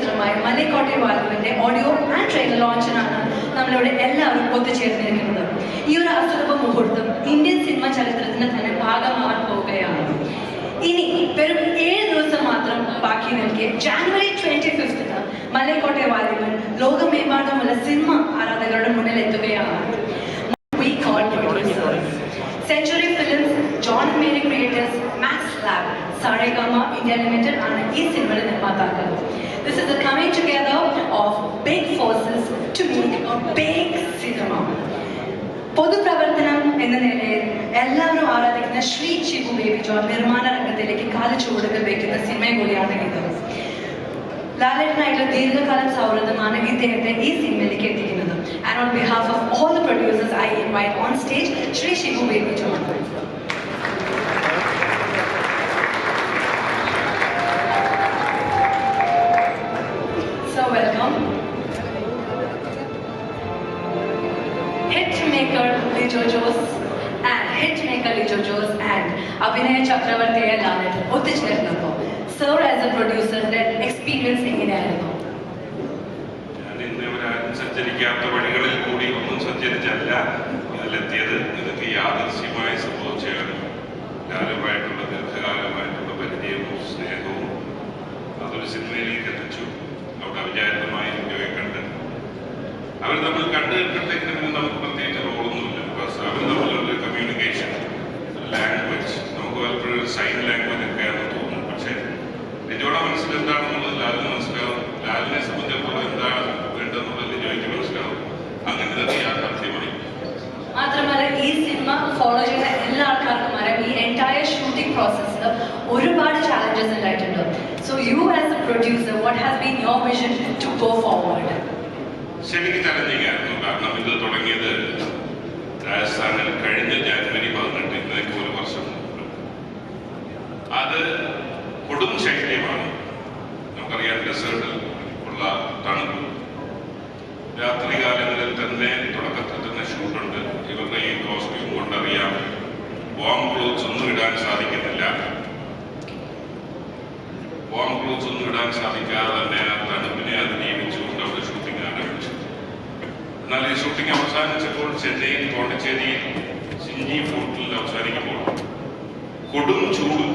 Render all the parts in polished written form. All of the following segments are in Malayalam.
ചിത്രമായ മലൈക്കോട്ടെ വാലുവിന്റെ ഓഡിയോ ആൻഡ് ട്രെയിലർ ലോഞ്ചിനാണ് നമ്മളിവിടെ എല്ലാവരും ഒത്തുചേർന്നിരിക്കുന്നത്. ഈ ഒരു അസുലഭ മുഹൂർത്തം ഇന്ത്യൻ സിനിമ ചരിത്രത്തിന് തന്നെ ഭാഗമാവാൻ പോവുകയാണ്. ഇനി വെറും 7 ദിവസം മാത്രം ബാക്കി നിൽക്കെ ജാനുവരി 25 മലൈക്കോട്ടെ വാലുവൻ ലോകമെമ്പാടുമുള്ള സിനിമ ആരാധകരുടെ മുന്നിൽ എത്തുകയാണ്. Century films, John Mary creators, Max Lab, Saregama India limited ആണ് ഈ സിനിമയുടെ നിർമ്മാതാക്കൾ. This is the coming together of big forces to make a big cinema. പൊതുപ്രവർത്തനം എന്ന നിലയിൽ എല്ലാവരും ആരാധിക്കുന്ന ശ്രീ ഷിബു ബേബി ജോൺ നിർമ്മാണ രംഗത്തിലേക്ക് കാല് ചുവടുകൾ വയ്ക്കുന്ന സിനിമ കൂടിയാണ് ഇത്. ലാലേട്ടനായിട്ടുള്ള ദീർഘകാലം സൗഹൃദമാണ് ഇദ്ദേഹത്തെ ഈ സിനിമയിലേക്ക് എത്തിക്കുന്നത്. And on behalf of all the producers, I invite on stage Shri Shibu Baby John. So welcome. Hitmaker Lijo Jose and Abhinaya Chakravartiya Lalet ഒത്തുചേർന്നപ്പോ serve as a producer experience എങ്ങനെയായിരുന്നു? സഞ്ചരിക്കാത്ത വഴികളിൽ കൂടി ഒന്നും സഞ്ചരിച്ചല്ല ഇതിലെത്തിയത്. ഇതൊക്കെ യാദൃശ്യമായ സംഭവിച്ചാണ്. ലാലുമായിട്ടുള്ള ദീർഘകാലമായിട്ടുള്ള പരിചയവും സ്നേഹവും അതൊരു സിനിമയിലേക്ക് എത്തിച്ചു. അവിടെ അവിചാരിതമായി ഇന്ത്യയെ കണ്ട് അവർ തമ്മിൽ കണ്ടുകിട്ടുണ്ടെങ്കിലും നമുക്ക് പ്രത്യേകിച്ച് റോളൊന്നുമില്ല. ബിക്കോസ് അവർ തമ്മിലുള്ള കമ്മ്യൂണിക്കേഷൻ, ലാംഗ്വേജ്, നമുക്ക് പലപ്പോഴും സൈൻ ലാംഗ്വേജ് ഒക്കെയാണെന്ന് തോന്നുന്നു. പക്ഷേ ലിജോയുടെ മനസ്സിൽ എന്താണെന്നുള്ളത് ലാലിന് മനസ്സിലാവും. ലാലിനെ സംബന്ധിച്ചിടത്തോളം എന്താണ് വേണ്ടതെന്നുള്ളത് ലിജോയ്ക്ക് മനസ്സിലാവും. അങ്ങനെ തന്നെ യാഥാർത്ഥ്യമായി. മാത്രമല്ല ഈ സിനിമ ഫോളോ ചെയ്യുന്ന എല്ലാ ആൾക്കാർക്കും അറിയാം ഈ എൻറ്റയർ ഷൂട്ടിംഗ് പ്രോസസ്സിൽ ഒരുപാട് ചാലഞ്ചസ് ഉണ്ടായിട്ടുണ്ട്. So you as a producer, what has been your vision to go forward? ശരിക്കും ചലഞ്ചിങ് ആയിരുന്നു. കാരണം ഇത് തുടങ്ങിയത് രാജസ്ഥാനിൽ കഴിഞ്ഞ ജാനുവരി 18, ഇന്നേക്ക് 1 വർഷം മുമ്പ്. അത് കൊടും ശൈത്യമാണ്. നമുക്കറിയാം, ഡെസേർട്ടിൽ ഉള്ള തണുപ്പ്. രാത്രി കാലങ്ങളിൽ തന്നെ തുടക്കത്തിൽ തന്നെ ഷൂട്ടുണ്ട്. ഇവരുടെ ഈ കോസ്റ്റ്യൂം കൊണ്ടറിയാം വാം ക്ലോത്ത്സ് ഒന്നും ഇടാൻ സാധിക്കുന്നില്ല. വാം ക്ലോത്ത്സ് ഒന്നും ഇടാൻ സാധിക്കാതെ തന്നെ ആ തണുപ്പിനെ അതിജീവിച്ചുകൊണ്ട് അവിടെ ഷൂട്ടിംഗ് ആരംഭിച്ചു. എന്നാൽ ഈ ഷൂട്ടിംഗ് അവസാനിച്ചപ്പോൾ ചെന്നൈയിൽ, പോണ്ടിച്ചേരിയിൽ, സിഞ്ചി ഫോർട്ടിൽ അവസാനിക്കുമ്പോൾ കൊടും ചൂട്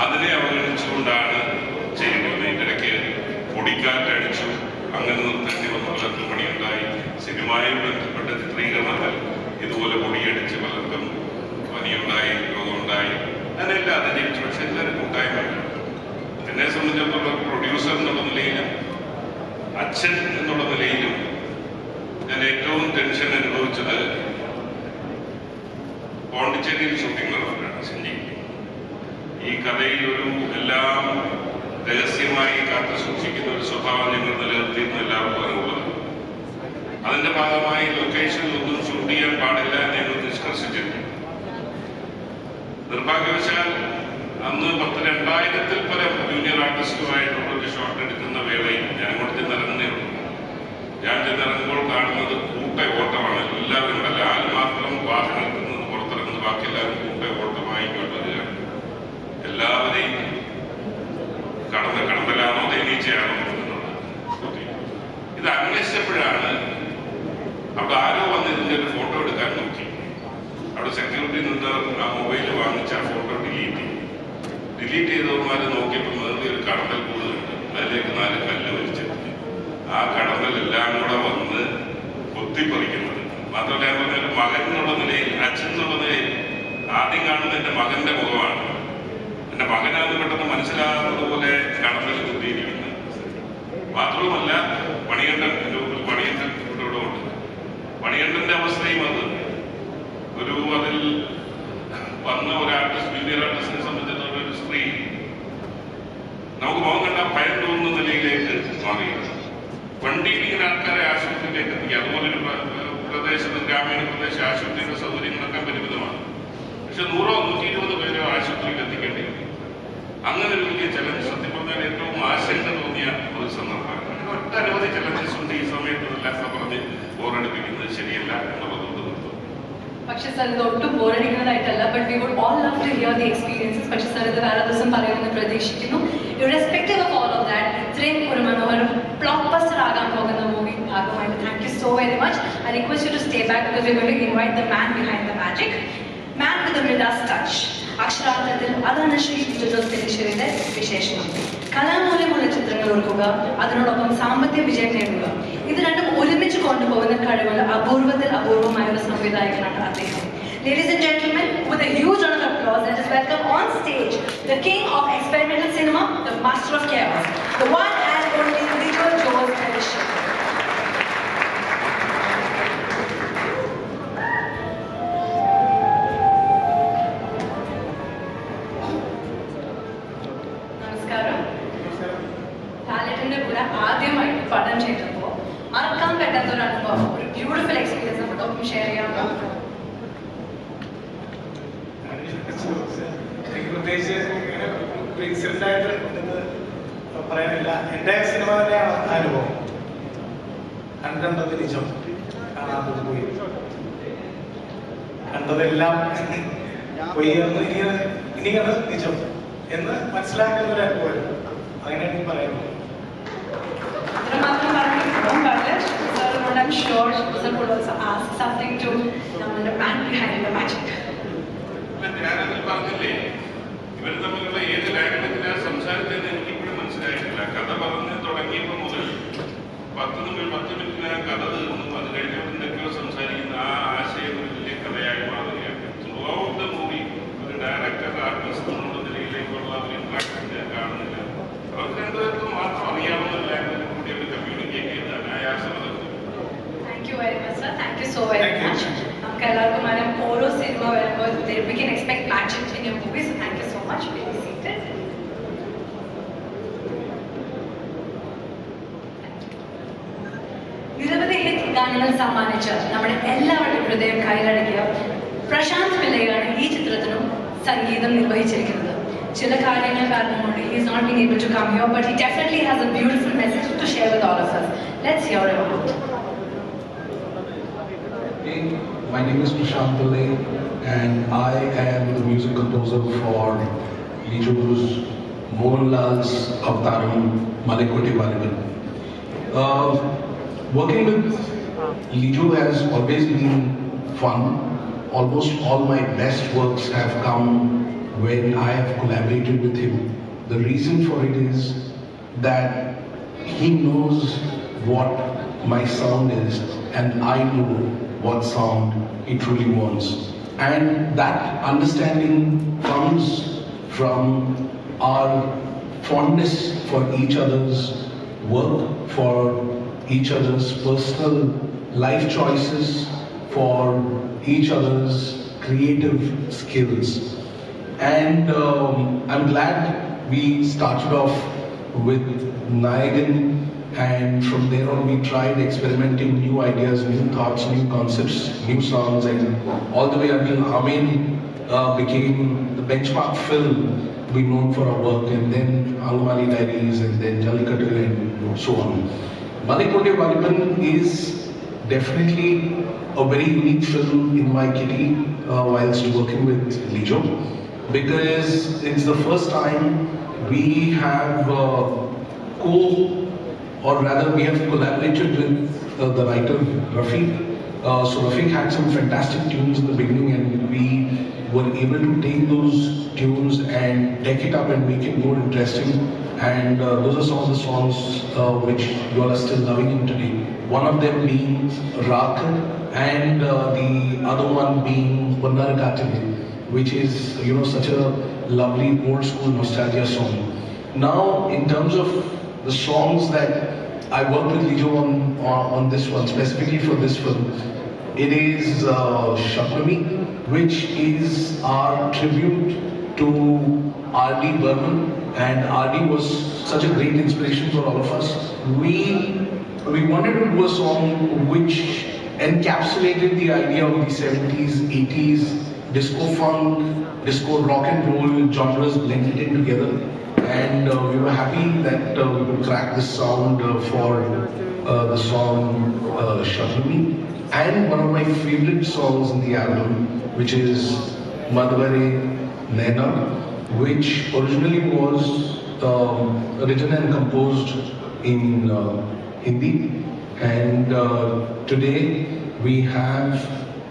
അതിനെ അവഗണിച്ചുകൊണ്ടാണ് ചെയ്യുന്നത്. ഇതിനിടയ്ക്ക് പൊടിക്കാറ്റടിച്ചു. അങ്ങനെ നിർത്തേണ്ടി വന്ന പലർക്കും പണിയുണ്ടായി. സിനിമയിൽ ബന്ധപ്പെട്ട ചിത്രീകരണത്തിൽ ഇതുപോലെ പൊടിയടിച്ച് പലർക്കും പനിയുണ്ടായി, രോഗമുണ്ടായി. അതിനെല്ലാം അതിജീവിച്ചു. പക്ഷെ എല്ലാവരും കൂട്ടായ്മയില്ല. എന്നെ സംബന്ധിച്ചിടത്തോളം പ്രൊഡ്യൂസർ എന്നുള്ള നിലയിലും അച്ഛൻ എന്നുള്ള നിലയിലും ഞാൻ ഏറ്റവും ടെൻഷൻ അനുഭവിച്ചത് പോണ്ടിച്ചേരിയിൽ ഷൂട്ടിംഗ് നടന്നതാണ്. സിഞ്ചി ഈ കഥയിൽ ഒരു എല്ലാം രഹസ്യമായി കാത്തു സൂക്ഷിക്കുന്ന ഒരു സ്വഭാവം ഞങ്ങൾ നിലനിർത്തിയിരുന്ന എല്ലാവർക്കും അറിവുള്ളത്. അതിന്റെ ഭാഗമായി ലൊക്കേഷനിൽ ഒന്നും ഷൂട്ട് ചെയ്യാൻ പാടില്ല ഞങ്ങൾ നിഷ്കർഷിച്ചിരുന്നു. നിർഭാഗ്യവശാൽ അന്ന് 2000-ൽ പരം ജൂനിയർ ആർട്ടിസ്റ്റുമായിട്ടുള്ള ഒരു ഷോട്ട് എടുക്കുന്ന വേളയിൽ ഞാൻ അങ്ങോട്ട് ചെന്നിറങ്ങുന്നേ ഉള്ളൂ. ഞാൻ ചെന്നിറങ്ങുമ്പോൾ കാണുന്നത് കൂട്ട ഓട്ടമാണ്. എല്ലാവരും കൂടെ. ലാൽ മാത്രം വാഹനത്തിൽ നിന്ന് പുറത്തിറങ്ങുന്നത്, ബാക്കി എല്ലാവരും കൂട്ട ഓട്ടമായി ഇങ്ങോട്ട് വരികയാണ്. എല്ലാവരെയും കടന്നലാണോ തേനീച്ചയാണോ എന്നുള്ളത്. ഇത് അന്വേഷിച്ചപ്പോഴാണ് അവിടെ ആരോ വന്ന് ഇതിൻ്റെ ഒരു ഫോട്ടോ എടുക്കാൻ നോക്കി. അവിടെ സെക്യൂരിറ്റി നിന്ന് ആ മൊബൈൽ വാങ്ങിച്ച ആ ഫോട്ടോ ഡിലീറ്റ് ചെയ്തവന്മാർ നോക്കിയപ്പോൾ വേറെ ഒരു കടന്നൽ കൂടുന്നുണ്ട്. അതിലേക്ക് 4 കല്ല് വലിച്ചെടുത്തി. ആ കടന്നലെല്ലാം കൂടെ വന്ന് കൊത്തിപ്പറിക്കുന്നത്. മാത്രമല്ല, ഞാൻ പറഞ്ഞ മകൻ എന്നുള്ള നിലയിൽ, അച്ഛൻ എന്നുള്ള നിലയിൽ ആദ്യം കാണുന്ന എൻ്റെ മകന്റെ മുഖമാണ്. എൻ്റെ മകനാണ് പെട്ടെന്ന് മനസ്സിലാകുന്നത് പോലെ കടന്നൽ കുത്തിയിരിക്കുന്നത്. മാത്രവുമല്ല, മണികണ്ഠൻ ഇവിടെ ഉണ്ട്. മണികണ്ഠന്റെ അവസ്ഥയും അത് അതിൽ വന്ന ഒരു ആർട്ടിസ്റ്റ്, ജൂനിയർ ആർട്ടിസ്റ്റിനെ സംബന്ധിച്ചിടത്തോളം ഒരു സ്ത്രീ നമുക്ക് മുഖം കണ്ടാൽ ഭയം തോന്നുന്ന നിലയിലേക്ക് മാറിയത്. വണ്ടിയിൽ ഇങ്ങനെ ആൾക്കാരെ ആശുപത്രിയിലേക്ക് എത്തിക്കുക. അതുപോലൊരു പ്രദേശത്ത്, ഗ്രാമീണ പ്രദേശ ആശുപത്രിയുടെ സൗകര്യങ്ങളൊക്കെ പരിമിതമാണ്. പക്ഷെ 100-120 പേരെ ആശുപത്രിയിൽ എത്തിക്കേണ്ടി വരും. അങ്ങനെ ഒരു വലിയ ചലഞ്ച്, സത്യം പറഞ്ഞാൽ ഏറ്റവും ആശങ്ക തോന്നിയ ഒരു സന്ദർഭമാണ്. ഒട്ടനവധി ചലഞ്ചസ് ഉണ്ട്. ഈ സമയത്ത് എല്ലാം പറഞ്ഞ് ബോറടിപ്പിക്കുന്നത് ശരിയല്ല എന്നുള്ളത് നിർത്തും. പക്ഷെ സർ, ഇത് ഒട്ടും ബോറടിക്കുന്നതായിട്ടല്ല. But we would all love to hear the experiences. പക്ഷെ സർ, ഇത് വേറെ ദിവസം പറയുമെന്ന് പ്രതീക്ഷിക്കുന്നു. Irrespective of all of that, back because we're going to invite the man behind the magic. Man with the Midas touch. അക്ഷരാർത്ഥത്തിൽ അതാണ് ശ്രീ ലിജോ ജോസ് പെല്ലിശ്ശേരിയുടെ വിശേഷണം. കലാമൂല്യമുള്ള ചിത്രങ്ങൾ ഓർക്കുക, അതിനോടൊപ്പം സാമ്പത്തിക വിജയം നേടുക. ഇത് രണ്ടും ഒരുമിച്ച് കൊണ്ടുപോകുന്ന കഴിവുള്ള അപൂർവത്തിൽ അപൂർവമായ ഒരു സംവിധായകനാണ് അദ്ദേഹം. Ladies and gentlemen, with a huge round of applause, let us welcome on stage the king of experimental cinema, the master of chaos, the one and only Lijjo Jose Pellicer. നമസ്കാരം. ലാലേട്ടൻ്റെ കൂടെ ആദ്യമായി പഠനം ചെയ്തപ്പോൾ മറക്കാൻ പറ്റാത്ത ഒരു അനുഭവം, ഒരു ബ്യൂട്ടിഫുൾ എക്സ്പീരിയൻസ് നമ്മളൊപ്പം ഷെയർ ചെയ്യാമോ? എനിക്ക് പ്രത്യേകിച്ച് ഇങ്ങനെ ഒരു ഇൻസിഡന്റ് ആയിട്ട് എന്ന് പറയാനില്ല. എൻ്റെ സിനിമ തന്നെയാണ് അനുഭവം. കണ്ടത് നിജം, കാണാത്തത് പോയി, കണ്ടതെല്ലാം പോയി എന്ന് ഇനി കണ്ടത് നിജം എന്ന് മനസ്സിലാക്കുന്ന ഒരു അനുഭവം. അങ്ങനെ എനിക്ക് പറയുന്നത്. I'm sure Joseph would also ask something to the man behind the magic. ഞാനതിൽ പറഞ്ഞില്ലേ, ഇവർ തമ്മിലുള്ള ഏത് ലാംഗ്വേജിലാണ് സംസാരിച്ചത് എനിക്കിപ്പോഴും മനസ്സിലായിട്ടില്ല. കഥ പറഞ്ഞ് തുടങ്ങിയപ്പോൾ മുതൽ 10 മിനിറ്റിന് കഥ തീർന്നു. അത് കഴിഞ്ഞപ്പോൾ എന്തൊക്കെയോ സംസാരിക്കുന്ന ആ ആശയം ഒരു വലിയ കഥയായി മാറുകയാണ്. ത്രൂ ഔട്ട് ദ മൂവി ഒരു ഡയറക്ടർ ആർട്ടിസ്റ്റ് എന്നുള്ള നിലയിലേക്കുള്ള ഒരു ഇൻട്രാക്ഷൻ ഞാൻ കാണുന്നില്ല. അവർക്ക് രണ്ടുപേർക്കും മാത്രം അറിയാവുന്ന ഒരു ലാംഗ്വേജ് കൂടി അവർ കമ്മ്യൂണിക്കേറ്റ് ചെയ്ത് അനായാസം. Thank you very much, sir. Thank you so very much. നമുക്ക് എല്ലാവർക്കും അറിയാം, ഓരോ സിനിമ വരുമ്പോൾ we can expect magic in your movies. So thank you so much. Please be seated. നിരവധി ഹിറ്റ് ഗാനങ്ങൾ സമ്മാനിച്ച നമ്മുടെ എല്ലാവരുടെയും ഹൃദയം കൈയടക്കിയ പ്രശാന്ത് പിള്ളയാണ് ഈ ചിത്രത്തിനും സംഗീതം നിർവഹിച്ചിരിക്കുന്നത്. ചില കാര്യങ്ങൾ കാരണം കൊണ്ട് he is not being able to come here, but he definitely has a beautiful message to share with all of us. Let's hear it out. My name is Prashant Pillai and I am the music composer for Lijjo's Mohanlal's Avtaram Malaikottai Vaaliban. Working with Lijjo has always been fun. Almost all my best works have come when I have collaborated with him. The reason for it is that he knows what my sound is and I know what sound he truly wants. And that understanding comes from our fondness for each other's work, for each other's personal life choices, for each other's creative skills. And I'm glad we started off with Nayagan, and from there on we tried experimenting new ideas, new thoughts, new concepts, new songs, and all the way until Amen became the benchmark film we known for our work, and then Anguvali Diaries, and then Jallikattu, and so on. Malaikottai Vaaliban is definitely a very unique film in my kitty whilst working with Lijjo, because it's the first time we have or rather we have collaborated with the writer Rafiq. So Rafiq had some fantastic tunes in the beginning and we were able to take those tunes and deck it up and make it more interesting, and those are some of the songs which you all are still loving in today. One of them being Raak and the other one being Vannaragattile, which is, you know, such a lovely old school nostalgia song. Now in terms of the songs that I worked with Lijjo on this one, specifically for this film, it is Shabnami, which is our tribute to R.D. Burman, and R.D. was such a great inspiration for all of us. We wanted to do a song which encapsulated the idea of the 70s, 80s, disco funk, disco rock and roll genres blended in together. And we were happy that we could crack this sound for the song Shabnami, and one of my favorite songs in the album, which is Madhvare Naina, which originally was written and composed in Hindi, and today we have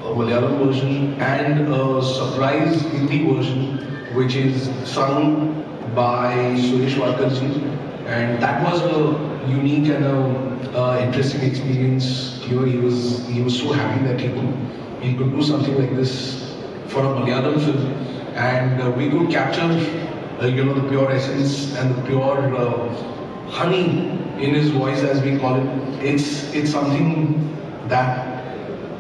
a Malayalam version and a surprise Hindi version, which is sung by Suresh Warkarji, and that was a unique and a interesting experience. You know, he was so happy that he could do something like this for a Malayalam film, and we could capture you know, the pure essence and the pure honey in his voice, as we call it. It's something that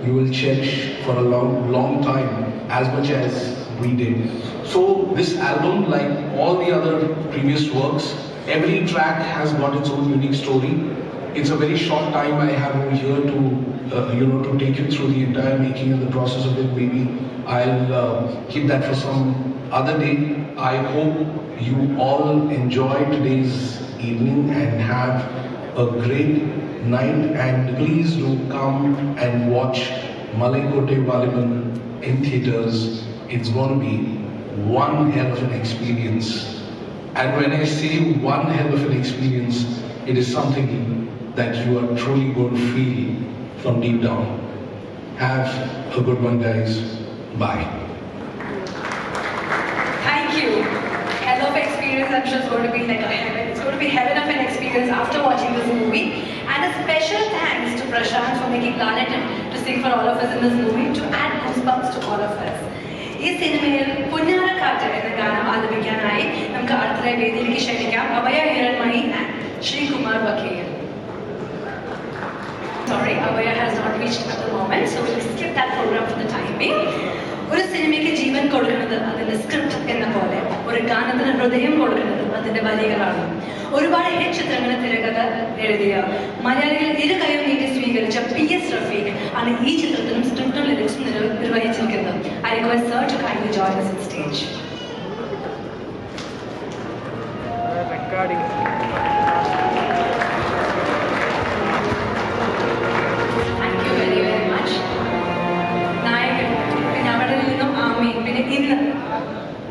you will cherish for a long time, as much as we did. So this album, like all the other previous works, every track has got its own unique story. It's a very short time I have over here to you know, to take you through the entire making and the process of it. Maybe I'll keep that for some other day. I hope you all enjoy today's evening and have a great night, and please do come and watch Malaikote Valiban in theaters. It's going to be one hell of an experience. And when I say one hell of an experience, it is something that you are truly going to feel from deep down. Have a good one, guys. Bye. Thank you. Hell of experience. I'm sure it's going to be like a heaven. It's going to be heaven of an experience after watching this movie. And a special thanks to Prashant for making Lalatin to sing for all of us in this movie, to add goosebumps to all of us. ഈ സിനിമയിൽ പുന്നാരക്കാറ്റ് എന്ന ഗാനം ആലപിക്കാനായി നമുക്ക് അടുത്തതായി വേദിയിലേക്ക് ക്ഷണിക്കാം Abhaya Hiranmayi and Sreekumar Baghel. Sorry, Abhaya has not reached at the moment, so we'll skip that program for the time being. ഒരു സിനിമയ്ക്ക് ജീവൻ കൊടുക്കുന്നത് അതിന്റെ സ്ക്രിപ്റ്റ് എന്ന പോലെ ഒരു ഗാനത്തിന് ഹൃദയം കൊടുക്കുന്നത് അതിന്റെ വരികളാണ്. ഒരുപാട് ഹിറ്റ് ചിത്രങ്ങൾ തിരക്കഥ എഴുതിയ മലയാളികൾ ഇരു കൈയും നീട്ടി സ്വീകരിച്ച PS റഫീഖ് ആണ് ഈ ചിത്രത്തിലും സ്ക്രിപ്റ്റും ലിറിക്സും നിർവഹിച്ചിരിക്കുന്നത്. I request sir to kindly join us on stage. Thank you very, very much. നായകൻ പിന്നെ അവിടെ നിന്നും ആമി പിന്നെ ഇന്ന്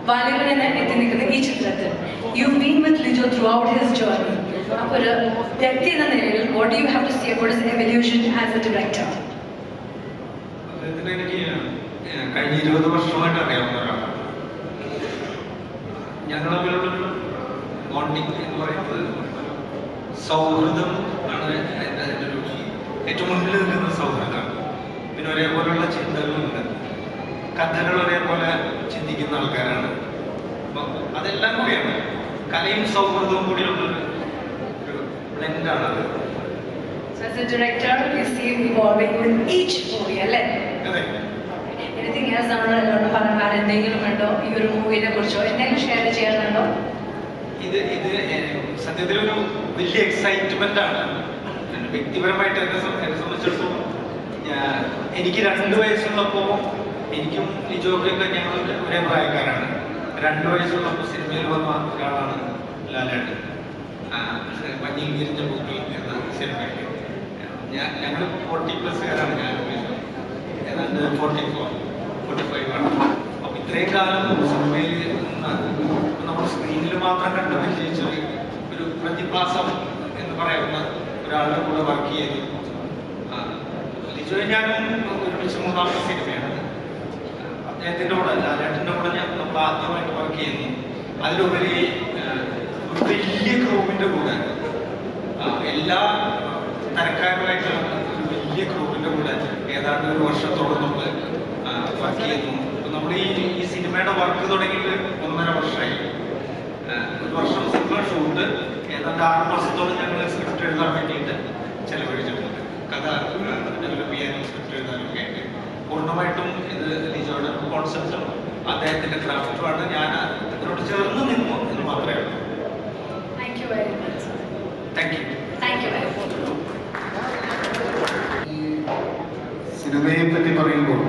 വാലിബൻ എന്ന എത്തി നിൽക്കുന്ന ഈ ചിത്രത്തിൽ you've been with Lijo throughout his journey. അപ്പോൾ ഒരു വ്യക്തി എന്ന നിലയിൽ what do you have to say about his evolution as a director? എനിക്ക് കഴിഞ്ഞ 20 വർഷമായിട്ട് അറിയാവുന്ന ഒരാളാണ്. ഞങ്ങൾ തമ്മിലുള്ളൊരു ബോണ്ടിങ് എന്ന് പറയുന്നത് സൗഹൃദം ആണ്. അതിൻ്റെ ഒരു ഏറ്റവും മുന്നിൽ നിൽക്കുന്ന സൗഹൃദമാണ്. പിന്നെ ഒരേപോലെയുള്ള ചിന്തകളുണ്ട്, കഥകൾ ഒരേപോലെ ചിന്തിക്കുന്ന ആൾക്കാരാണ്. അപ്പം അതെല്ലാം കൂടിയാണ് കലയും സൗഹൃദവും കൂടിയുള്ളൊരു ബ്ലെൻഡാണത്. So as a director, you see him evolving with each movie, അല്ലേ? അതെ. Anything else നമ്മളോട് പറയാൻ എന്തെങ്കിലും ഉണ്ടോ ഈ ഒരു മൂവിനെ കുറിച്ചോ എന്തെങ്കിലും ഷെയർ ചെയ്യാനുണ്ടോ? ഇത് സത്യത്തിലൊരു വലിയ എക്സൈറ്റ്മെന്റ് ആണ്. വ്യക്തിപരമായിട്ട് എന്നെ സംബന്ധിച്ചിടത്തോളം എനിക്ക് 2 വയസ്സുള്ളപ്പോൾ എനിക്കും ലിജോയൊക്കെ ഞങ്ങൾ ഒരേ പ്രായക്കാരാണ്. 2 വയസ്സുള്ളപ്പോൾ സിനിമയിൽ വന്ന ഒരാളാണ് ലാലേട്ടൻ. മഞ്ഞിൽ വിരിഞ്ഞ പൂക്കൾ എന്ന സിനിമയിൽ ഞങ്ങൾ 40+കാരാണ്. ഞാൻ ഏതാണ്ട് 44-45 ആണ്. അപ്പം ഇത്രയും കാലം സിനിമയിൽ നമ്മൾ സ്ക്രീനിൽ മാത്രം കണ്ട് പരിചയിച്ച ഒരു പ്രതിഭാസം എന്ന് പറയുന്ന ഒരാളുടെ കൂടെ വർക്ക് ചെയ്തു. ലിജോ ഞാനും ഒരുമിച്ച് 3ാമത്തെ സിനിമയാണ്. അദ്ദേഹത്തിൻ്റെ കൂടെ ലാലേട്ടൻ്റെ കൂടെ നമ്മൾ ആദ്യമായിട്ട് വർക്ക് ചെയ്യുന്നു. അതിലുപരി ഒരു വലിയ ക്രൂവിൻ്റെ കൂടെ എല്ലാ തരക്കാരുമായിട്ടുള്ള ഒരു വലിയ ക്രൂവിൻ്റെ കൂടെ ഏതാണ്ട് 1 വർഷത്തോളം നമ്മൾ വർക്ക് ചെയ്യുന്നു. നമ്മൾ ഈ സിനിമയുടെ വർക്ക് തുടങ്ങിയിട്ട് 1.5 വർഷമായി. 1 വർഷം സിനിമ ഷൂട്ട്, ഏതാണ്ട് 6 മാസത്തോളം ഞങ്ങൾ സ്ക്രിപ്റ്റ് എഴുതാൻ വേണ്ടിയിട്ട് ചെലവഴിച്ചിട്ടുണ്ട്. കഥ ഡെവലപ്പ് ചെയ്യാനും സ്ക്രിപ്റ്റ് എഴുതാനൊക്കെ ആയിട്ട് പൂർണ്ണമായിട്ടും ഇത് ലിജോയുടെ കോൺസെപ്റ്റും അദ്ദേഹത്തിൻ്റെ ക്രാഫ്റ്റുമാണ്. ഞാൻ അതിനോട് ചേർന്ന് നിന്നു എന്ന് മാത്രമേ ഉള്ളൂ. Thank you very much. Thank you. Thank you very much. സിനിമയെ പറ്റി പറയുമ്പോൾ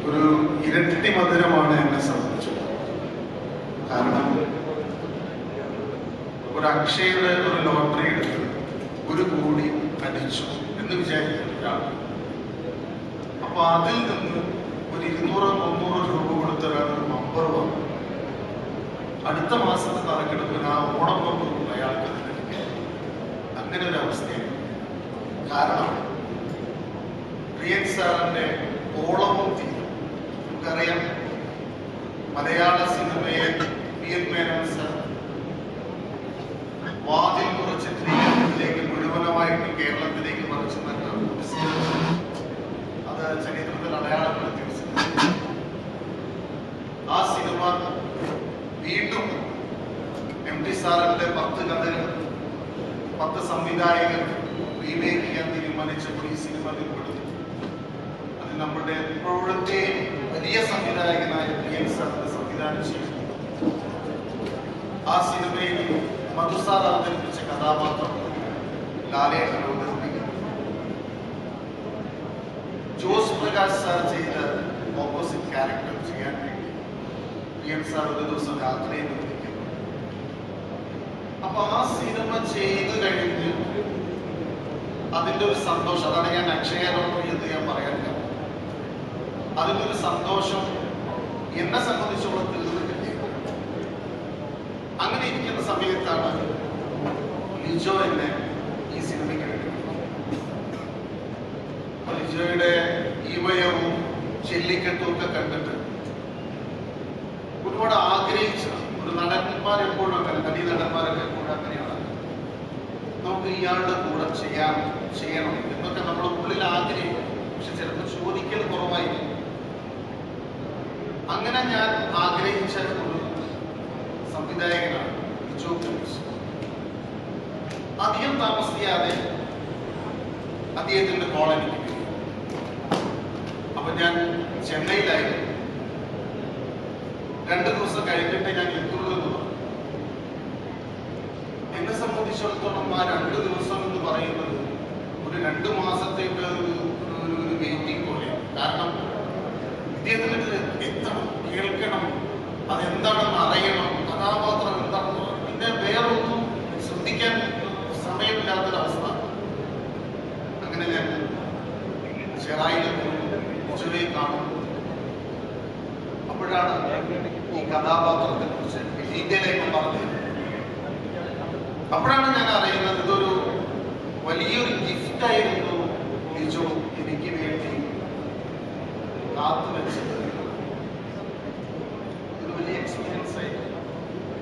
ഒരു ഇരട്ടി മധുരമാണ് എന്നെ സംബന്ധിച്ചു. കാരണം ഒരു അക്ഷയുടെ ഒരു ലോട്ടറി എടുത്ത് 1 കോടി അടിച്ചു എന്ന് വിചാരിക്കുക. അപ്പൊ അതിൽ നിന്ന് ഒരു 200-300 രൂപ കൊടുത്ത ഒരാൾക്ക് നമ്പർ വന്നു. അടുത്ത മാസത്തെ കണക്കെടുപ്പിന് ആ ഓണം നമ്പർ അയാൾക്ക് അങ്ങനെ ഒരു അവസ്ഥയാണ്. കാരണം പ്രിയൻ സാറിന്റെ ഓളവും തീരും. നമുക്കറിയാം മലയാള സിനിമയെ പ്രിയൻ മേനോൻ സാർ വാതിൽ കുറച്ചിട്ട് കേരളത്തിലേക്ക് മുഴുവനുമായിട്ട് കേരളത്തിലേക്ക് മറിച്ചു നട്ട അത് ചരിത്രത്തിൽ അടയാളപ്പെടുത്തിയ ഒരു സിനിമ. ആ സിനിമ വീണ്ടും MT സാറിന്റെ 10 കഥകൾ 10 സംവിധായകർ റീമേക്ക് ചെയ്യാൻ തീരുമാനിച്ചപ്പോൾ ഈ സിനിമ ഉൾപ്പെടുന്നു. അത് നമ്മുടെ ഇപ്പോഴത്തെ വലിയ സംവിധായകനായ പ്രിയൻ സാറിന്റെ സംവിധാനം ചെയ്തു. ആ സിനിമയിൽ മധുസാർ അവതരിപ്പിച്ച കഥാപാത്രം ലാലേട്ടൻ അവതരിപ്പിക്കുന്നു. ജോസ് പ്രകാശ് സാർ ചെയ്ത ഓപ്പോസിറ്റ് ക്യാരക്ടർ ചെയ്യാൻ വേണ്ടി പ്രിയൻ സാർ ഒരു ദിവസം രാത്രിയിൽ വിളിക്കുന്നു. അപ്പൊ ആ സിനിമ ചെയ്തു കഴിഞ്ഞ് അതിന്റെ ഒരു സന്തോഷം, അതാണ് ഞാൻ അക്ഷയരോട് ഞാൻ പറയാൻ കാരണം. അതിന്റെ ഒരു സന്തോഷം എന്നെ സംബന്ധിച്ചോളം തീർന്നു കിട്ടി. അങ്ങനെ ഇരിക്കുന്ന സമയത്താണ് ലിജോ എന്നെ ഈ സിനിമയ്ക്ക് എടുക്കുന്നത്. ലിജോയുടെ ഈവയവും ചെല്ലിക്കെട്ടും ഒക്കെ കണ്ടിട്ട് ഒരുപാട് ആഗ്രഹിച്ച ഒരു നടന്മാർ എപ്പോഴും അങ്ങനെ, നടി നടന്മാരൊക്കെ എപ്പോഴും അങ്ങനെയാണ്. നമുക്ക് ഇയാളുടെ കൂടെ ചെയ്യണം എന്നൊക്കെ നമ്മുടെ ഉള്ളിൽ ആഗ്രഹിക്കും. പക്ഷെ ചിലപ്പോൾ ചോദിക്കൽ കുറവായിരിക്കും. അങ്ങനെ ഞാൻ ആഗ്രഹിച്ച ഒരു സംവിധായകനാണ് ലിജോ ഫിലിപ്സ്. അധികം താമസിയാതെ അദ്ദേഹത്തിന്റെ കോൾ എനിക്ക് കിട്ടി. അപ്പൊ ഞാൻ ചെന്നൈയിലായിരുന്നു. 2 ദിവസം കഴിഞ്ഞിട്ട് ഞാൻ എത്തുള്ളൂ എന്ന് പറഞ്ഞു. എന്നെ സംബന്ധിച്ചിടത്തോളം ആ 2 ദിവസം എന്ന് പറയുന്നത് ഒരു 2 മാസത്തേക്ക് ഒരു വെയിറ്റിംഗ് പോലെയാണ്. കാരണം ഇദ്ദേഹത്തിന് എത്തണം, കേൾക്കണം, അതെന്താണെന്ന് അറിയണം, കഥാപാത്രം എന്താണെന്ന്, പിന്നെ വേറൊന്നും ശ്രദ്ധിക്കാൻ സമയമില്ലാത്തൊരവസ്ഥ. അങ്ങനെ ഞാൻ ചെറായിലെത്തി ലിജോയെ കാണും. അപ്പോഴാണ് ഈ കഥാപാത്രത്തെ കുറിച്ച് ഡീറ്റെയിലായിട്ട് പറഞ്ഞത്. അപ്പോഴാണ് ഞാൻ അറിയുന്നത് ഇതൊരു വലിയൊരു ഗിഫ്റ്റായിരുന്നു ലിജോ എനിക്ക് വേണ്ടി കാത്തുവെച്ചത്. ഒരു വലിയ എക്സ്പീരിയൻസ് ആയി.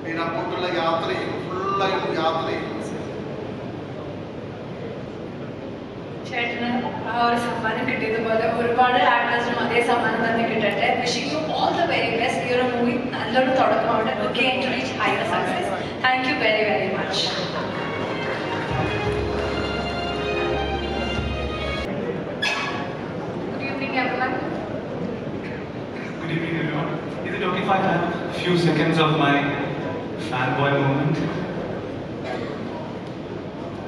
പിന്നെ അങ്ങോട്ടുള്ള യാത്രയും ഫുള്ളായിട്ട് യാത്രയും ചേട്ടന് ആ ഒരു സമ്മാനം കിട്ടിയതുപോലെ ഒരുപാട് ആക്ടേഴ്സിനും അതേ സമ്മാനം തന്നെ കിട്ടട്ടെ. Wishing you all the very best. ഈ ഒരു മൂവി നല്ലൊരു തുടക്കമാണ്. again to reach higher success. Thank you very, very much. Good evening, everyone. Good evening, everyone. Is it okay if I have a few seconds of my fanboy moment?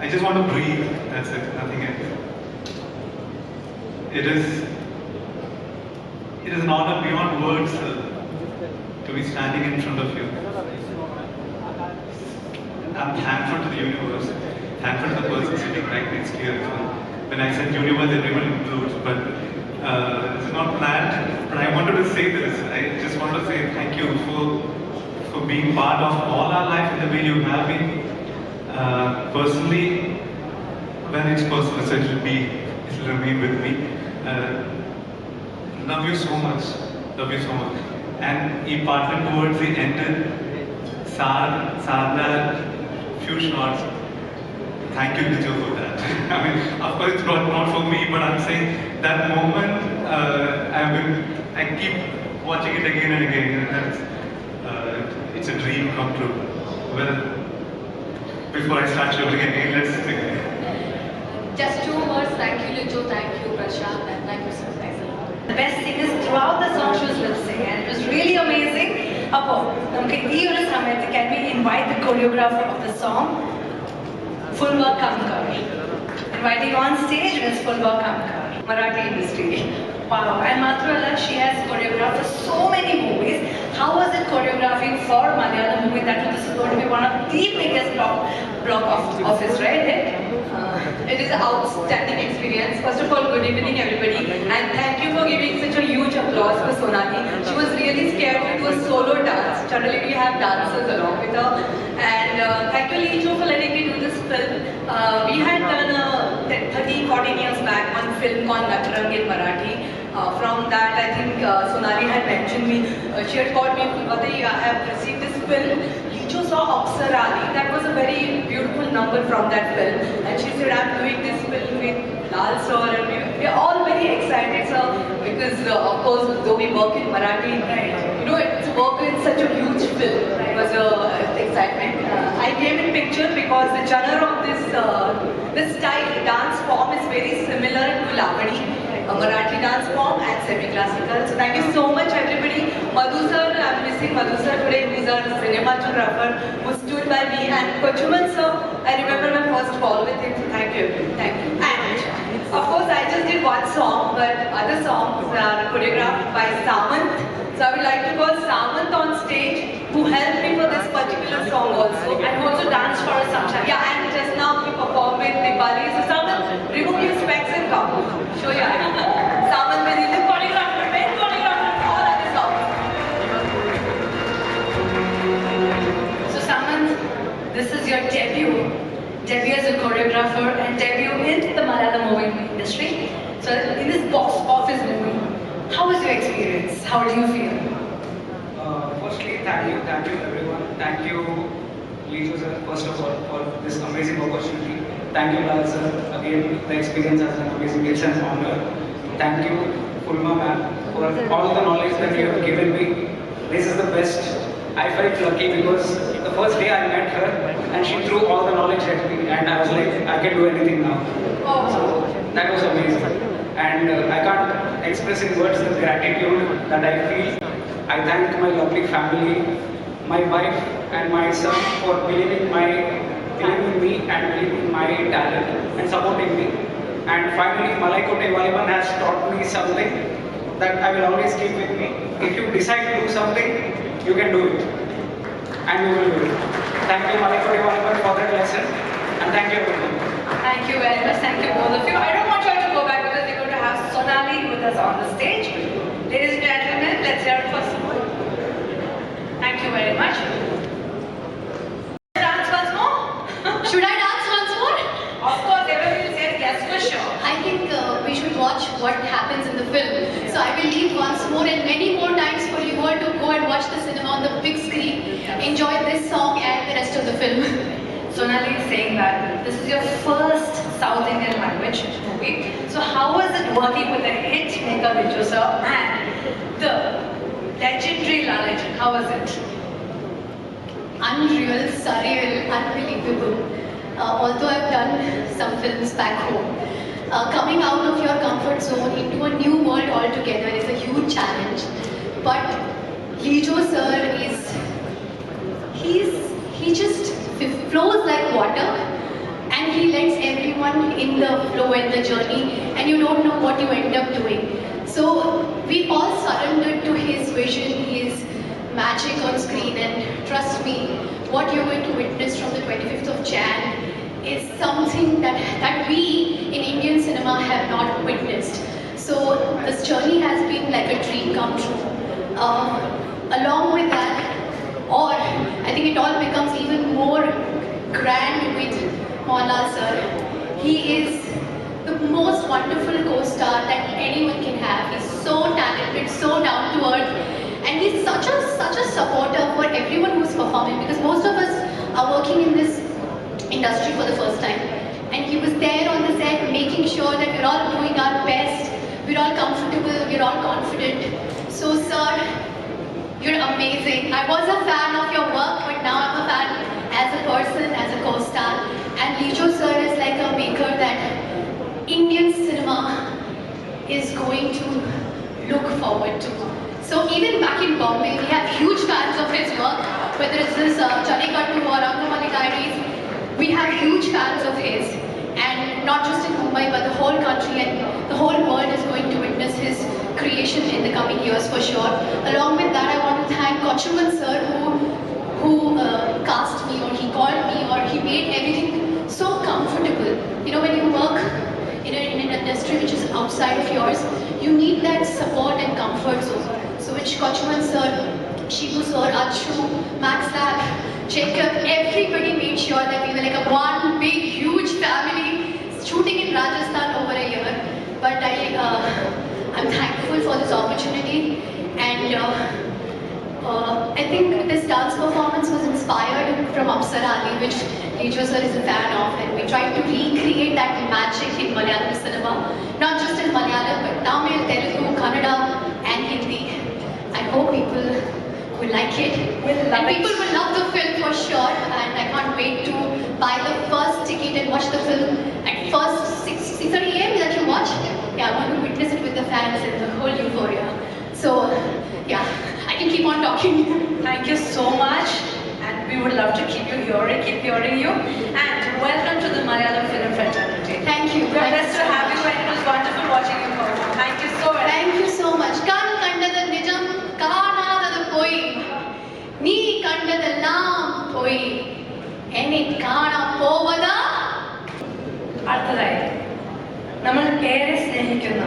I just want to breathe, that's it, nothing else. It is an honor beyond words to be standing in front of you. I'm thankful to the universe, thankful to the person sitting right next to you. When I said universe, everyone includes, but it's not planned. But I wanted to say this. I just want to say thank you for being part of all our life in the way you have been. Personally, when it's personal, so it will remain with me. Love you so much. And he partnered towards the end. Sarda, few shots. Thank you, Lijo, for that. I mean, of course, it's not for me, but I'm saying that moment. I keep watching it again and again, and it's a dream come true. Well, before I start shivering again, let's sing. Just 2 words. Thank you, Lijo. Thank you, Prashant, and thank you, Sir. The best thing is throughout the song she was lip singing, and it was really amazing. Appo, namukku ee oru samayathe can we invite the choreographer of the song, Fulva Kamkar. Inviting on stage Ms. Fulva Kamkar, Marathi industry. Wow, and Matrala, she has choreographed so many movies. How was it choreographing for Malayalam movie? That this is going to be one of the biggest block of his, right? It is an outstanding experience. First of all, good evening, everybody, and thank you for giving such a huge applause for Sonali. She was really scared to do a solo dance. Generally, we have dancers along with her, and thank you, Lijo, for letting me do this film. We had done a 13 13, 14 years back, one film called Natarang in Marathi. From that, I think Sonali had mentioned me. She had called me, Fulmati, I have received this film. Lijo saw Apsarali. That was a very beautiful number from that film. And she said, I'm doing this film with Lal sir, and we're all very excited, sir, because of course, though we work in Marathi, you know, to work in such a huge film was excitement. I came in picture because the genre of this style, dance form is very similar to Lavani, a Marathi dance form and semi-classical. So thank you so much, everybody. Madhu sir, I'm missing Madhu sir today, who is our cinematographer, who stood by me, and Kochuman sir, I remember my first call with him. Thank you, thank you. And of course, I just did one song, but other songs are choreographed by Samant. So I would like to call Samant on stage, who helped me for this particular song also, and who also danced for us sometimes. Yeah, and just now we performed with Dipali. So Samant, remove your specs and come. Show your eye. Samant, when he's the choreographer, main choreographer for all other songs. So Samant, this is your debut as a choreographer and debut in the Malayalam movie industry. So in this box office movie, how was your experience? How do you feel? Firstly, thank you everyone. Thank you, Lijo sir, first of all, for this amazing opportunity. Thank you, Lal sir. Again, the experience has been amazing. It's an honor. Thank you, Fulma ma'am, for all the knowledge that you have given me. This is the best. I felt lucky because the first day I met her and she threw all the knowledge at me, and I was like, I can do anything now. So that was amazing. And I can't express in words the gratitude that I feel. I thank my lovely family, my wife and my son for believing in me and believing in my talent and supporting me. And finally, Malaikote Valiban has taught me something that I will always keep with me. If you decide to do something, you can do it. And you will do it. Thank you, Malaikote Valiban, for that lesson. And thank you, everyone. Thank you very much. Thank you both of you. I don't want you all to go back because we're going to have Sonali with us on the stage. Ladies and gentlemen, let's hear it for Sonali. Thank you very much. Dance once more? Should I dance once more? Of course, everyone will say yes for sure. I think we should watch what happens in the film. So I will leave once more and many more times for you all to go and watch the cinema on the big screen. Enjoy this song and the rest of the film. Sonali is saying that this is your first South Indian language movie. So how was it working with the hit maker Lijo sir and the legendary Lalit? How was it? Unreal, surreal, unbelievable. Although I've done some films back home, coming out of your comfort zone into a new world altogether is a huge challenge. But Lijo sir he just flows like water, and he lets everyone in the flow and the journey, and you don't know what you end up doing. So we all surrendered to his vision, his magic on screen, and trust me, what you're going to witness from the 25th of Jan is something that we in Indian cinema have not witnessed. So this journey has been like a dream come true. Along with that, or I think it all becomes even more grand with Mohanlal sir. He is the most wonderful co-star that anyone can have. He's so talented, so down to earth, and he's such a supporter for everyone who's performing, because most of us are working in this industry for the first time. And he was there on the set making sure that we're all doing our best, we're all comfortable, we're all confident. So sir, you're amazing. I was a fan of your work, but now I'm a fan as a person, as a co-star. And Lijo sir is like a maker that Indian cinema is going to look forward to. So even back in Bombay, we have huge fans of his work, whether it's this Chanikattu or Rangamali Diaries. We have huge fans of his, and not just in Mumbai, but the whole country and the whole world is going to witness his creation in the coming years for sure. Along with that, I want to thank Kochuman sir who cast me, or he called me, or he made everything so comfortable. You know, when you work in an industry which is outside of yours, you need that support and comfort zone. So which Kochuman sir, Shibu sir, Achu, Max Lab, Jacob, everybody made sure that we were like a one big huge family shooting in Rajasthan I think this dance performance was inspired from Apsara Ali, which Lijo sir is a fan of, and we tried to recreate that magic in Malayalam cinema, not just in Malayalam, but Tamil, Telugu, Kannada, and Hindi. I hope people will like it. And people will love the film for sure, and I can't wait to buy the first ticket and watch the film at first 6:30 a.m. that you watch. Yeah, I want to witness it with the fans and the whole euphoria. So, yeah, I can keep on talking. Thank you so much, and we would love to keep hearing you. And welcome to the Malayalam Film Fraternity. Thank you. We are blessed to have you, and it was wonderful watching you perform. Thank you so much. Thank you so much. Kan kandada nijam kaanadadu poi. Nee kandadellam poi. Eni kaana povada. അടുത്തതായി നമ്മൾ ഏറെ സ്നേഹിക്കുന്ന,